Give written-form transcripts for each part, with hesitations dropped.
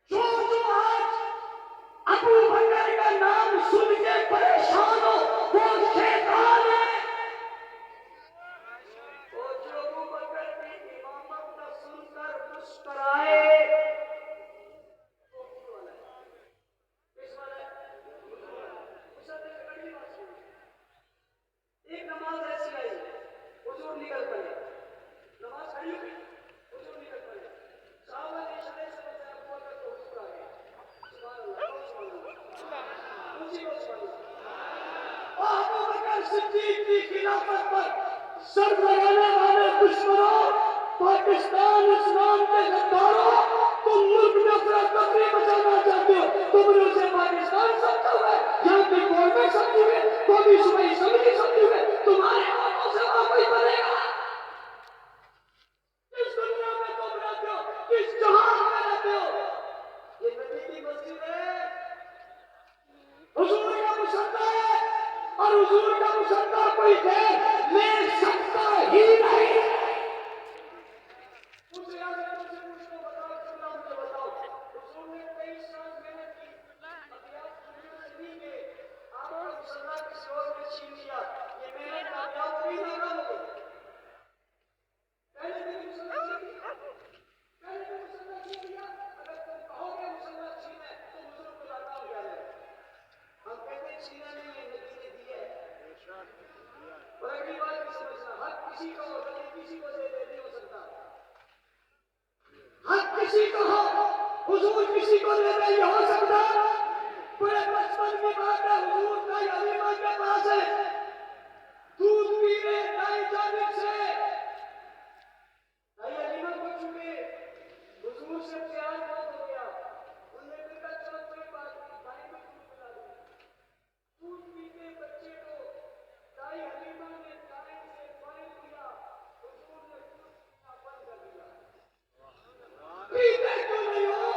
جو آج ابو بکر کا نام سن کے پریشان ہو وہ شیطان ہے، اور جو ابو بکر کی امامت نہ سن کر مسکرائے ایک نماز ایسی آئی حضور نکل پڑے، نماز کھڑی ہوئی حضور نکل پڑے، صحابہ نے اشارے سے بتایا ابو بکر تو حضور آ گئے، سبحان اللہ سبحان اللہ اونچی بول سبحان اللہ۔ اور ابو بکر صدیق کی خلافت پر سر لگانے والے دشمنوں، پاکستان اسلام کے غداروں، تم ملک میں افراتفری مچانا چاہتے ہو، تم نے اسے پاکستان سمجھا ہوا ہے، یہاں کی گورنمنٹ سمجھی ہوئی ہے، قومی صوبائی اسمبلی سمجھی ہوئی ہے، تمہارے ہاتھوں سے وہاں کوئی بنے گا؟ کس دنیا میں تم رہتے ہو، کس جہان میں رہتے ہو؟ یہ نبی کی مسجد ہے، حضور کا مشرع ہے، اور حضور کا مشرع کوئی غیر لے سکتا ہی نہیں۔ مجھے یاد ہے مجھے مجھ کو بتاؤ کتنا مجھے بتاؤ، حضور نے 23 سال محنت کی، ابیات دنیا سے نہیں گئے، آپ کا مشرع کسی اور نے چھین لیا، یہ محنت کامیاب ہوئی ناکام ہو گئی؟ پہلے دن مشرع چھین لیا، پہلے دن مشرع چھین لیا، اگر تم کہو گے مشرع چھینا ہے تو حضور کو ناکام کیا جائے؟ ہم کہتے ہیں چھینا نہیں ہے، نبی نے دیا ہے۔ اور اگلی بات بھی سمجھنا، حق کسی کو ہو لیکن کسی کو دے دے نہیں ہو سکتا، حق کسی کو ہو حضور کسی کو دے دے یہ ہو سکتا؟ بڑے بچپن کی بات ہے، حضور کا علیمہ کے پاس ہے، دودھ پی رہے دائیں جانب سے، دائی علیمہ کو چکے، حضور سے پیار بہت ہو گیا، انہوں نے کہا چلو کوئی بات نہیں، دائیں میں دودھ پلا دیں، دودھ پیتے بچے کو دائی حلیمہ نے دائیں سے بائیں دیا، حضور نے دودھ پینا بند کر دیا۔ پیتے کیوں نہیں ہو؟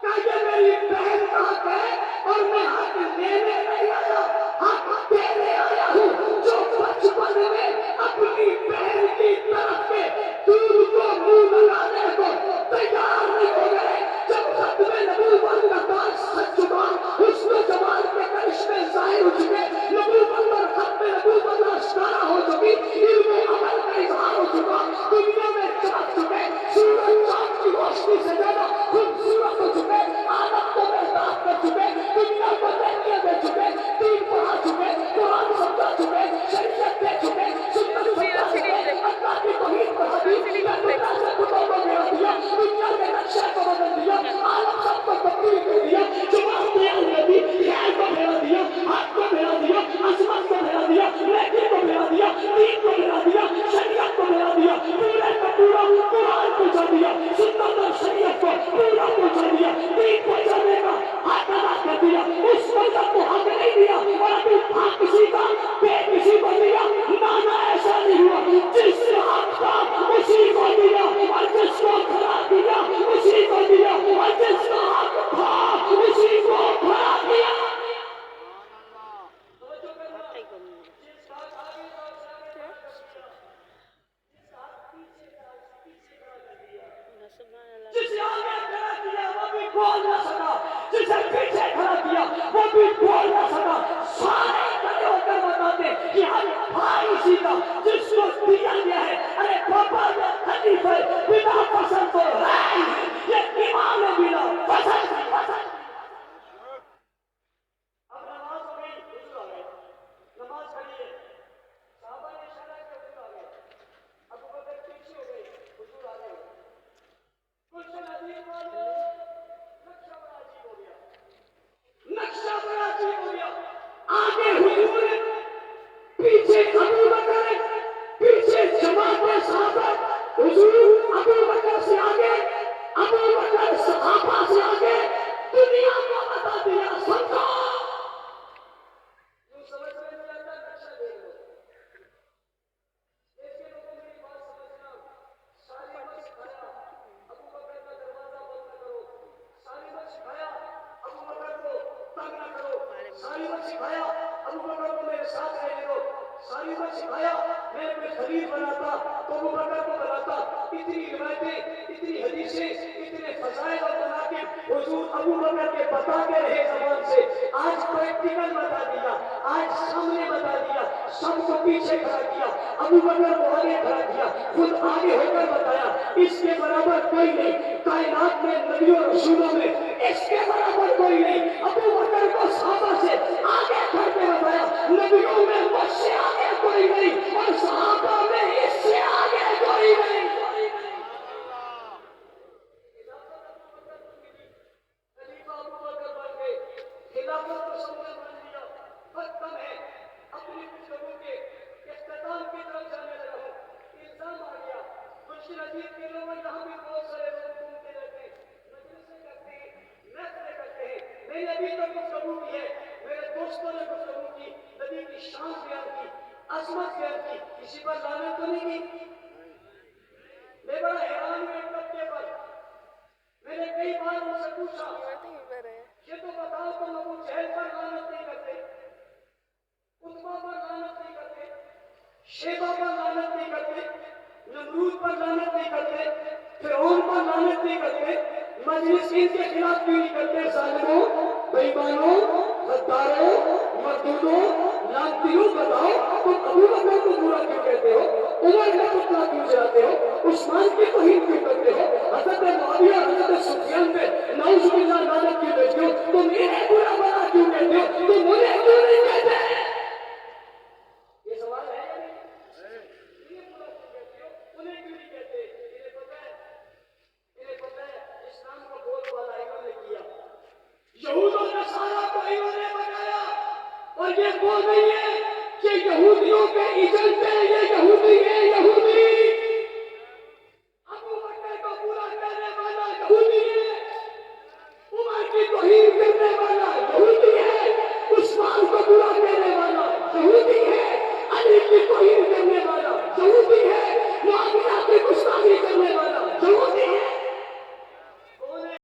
کہ یہ میری بہن کا حق ہے اور میں حق لینے نہیں آیا، حق دینے آیا ہوں۔ جو بچپن میں اپنی بہن کی طرف کے دودھ کو منہ لگانے کو تیار نہیں ہو گئے، جب ختم نبوت کا تاج سج چکا، حسن و جمال کے کرشمے ظاہر ہو چکے، نبوت پر ختم نبوت آشکارا ہو چکی، علم و عمل کا اظہار ہو چکا، دنیا میں چمک چکے، سورج چاند کی روشنی سے زیادہ خوبصورت ہو چکے، عالم کو محتاط کر چکے، دنیا کو ترقیاں دے چکے، دین پڑھا چکے، قرآن سمجھا چکے، شریعت دے چکے، سنت سمجھا چکے، اللہ کی توحید پڑھا دی، دنیا سے بتوں کو گرا دیا، دنیا کے نقشے کو بدل دیا، عالم سب کو تبدیل کر دیا، جواب دیا نبی، خیر کو پھیلا دیا، حق کو پھیلا دیا، عظمت کو پھیلا دیا، نیکی کو پھیلا دیا، دین کو پھیلا دیا، شریعت کو پھیلا دیا، پورے کا پورا قرآن پہنچا دیا، سنت اور شریعت کو پورا پہنچا دیا، دین پہنچانے کا حق ادا کر دیا، اس کو جب کو حق نہیں دیا اور ابھی حق کسی کا بے کسی کو دیا، نانا ایسا نہیں ہوا، جس سے حق تھا اسی کو دیا، اور جس کو کھڑا دیا اسی کو دیا، اور جس کا حق تھا اسی کو کھڑا دیا۔ جسے آگے کھڑا کیا وہ بھی بول نہ سکا، جسے پیچھے کھڑا کیا وہ بھی بول نہ سکا، سارے کھڑے ہو کر بتاتے کہ ہم بھائی اسی کا جس کو دیا گیا ہے، ارے پاپا یہ خلیفہ بلا پسند تو ہے ہی، یہ امام بلا پسند ہے۔ اب نماز ہو گئی، حضور آ گئے، نماز کھڑی ہے، صحابہ نے اشارہ کیا حضور آ گئے، ابو بکر پیچھے ہو گئے، حضور آ گئے، گلشن عجیب والو، نقشہ بڑا عجیب ہو گیا، نقشہ بڑا عجیب ہو گیا، آگے حضور ہے، پیچھے ابو بکر ہے، پیچھے جماعت صحابہ، حضور ابو بکر سے آگے، ابو بکر صحابہ سے آگے، دنیا کو بتا دیا سمجھو، جو سمجھ میں نہیں آتا نقشہ دیکھ لو۔ دیکھیے لوگوں میری بات سمجھنا، ساری بات سکھایا ابو بکر کا دروازہ بند نہ کرو، ساری بات سکھایا ابو بکر کو تنگ نہ کرو، ساری بات سکھایا ابو بکر کو میرے ساتھ رہنے دو، ساری بات سکھایا میں کوئی خلیل بنا تھا تو ابو بکر کو بلاتا. اتنی روایتیں، اتنی حدیثیں، اتنے فضائل اور مناقب حضور ابو بکر کے بتاتے رہے زبان سے. آج پریکٹیکل بتا دیا، آج سامنے بتا دیا، سب کو پیچھے کھڑا کیا، ابو بکر کو آگے کھڑا کیا، خود آگے ہو کر بتایا اس کے برابر کوئی نہیں. کائنات میں نبیوں رسولوں میں اس کے برابر کوئی نہیں. ابو بکر کو صحابہ سے آگے کر کے بتایا نبیوں میں مجھ سے آگے کوئی نہیں اور صحابہ میں اس سے آگے کوئی نہیں. خلیفہ ابو بکر بن گئے، خلافت کو سب نے مان لیا. وقت کم ہے، اپنی گفتگو کے اختتام کی طرف جانے لگا ہوں. الزام آ گیا کچھ نزدیک کے لوگ یہاں بھی بہت سارے لوگ گھومتے رہتے ہیں، مجلسیں کرتے ہیں، محفلیں کرتے ہیں. میں نے ابھی تک گفتگو کی ہے، میرے دوستوں نے گفتگو کی، نبی کی شان بیان کی، عظمت بیان کی. کسی پر لعنت تو نہیں کی. میں بڑا حیران ہوں ایک طبقے پر. میں نے کئی بار ان سے پوچھا یہ تو بتاؤ تم ابو جہل پر لعنت نہیں کرتے، عتبہ پر لعنت نہیں کرتے، شیبہ پر لعنت نہیں کرتے، نمرود پر لعنت نہیں کرتے، فرعون پر لعنت نہیں کرتے، مجلس ان کے خلاف کیوں نہیں کرتے؟ ظالموں، بے ایمانوں، غداروں، مردودوں، لعنتیوں، بتاؤ تم ابو بکر کو برا کیوں کہتے ہو؟ عمر کا پتلا کیوں جلاتے ہو؟ عثمان کی توہین کیوں کرتے ہو؟ حضرت معاویہ، حضرت سفیان پہ نعوذ باللہ لعنت کیوں بھیجتے ہو؟ تم انہیں برا بھلا کیوں کہتے ہو؟ تم انہیں کیوں نہیں کہتے؟ یہ سوال ہے یا نہیں؟ انہیں برا کیوں کہتے ہو؟ انہیں کیوں نہیں کہتے؟ انہیں پتہ ہے اسلام کا بول بالا انہوں نے کیا. یہود و نصارہ کو انہوں نے بنایا اور یہ بول رہی ہے کہ یہودیوں کے ایجنٹ ہیں، یہ یہود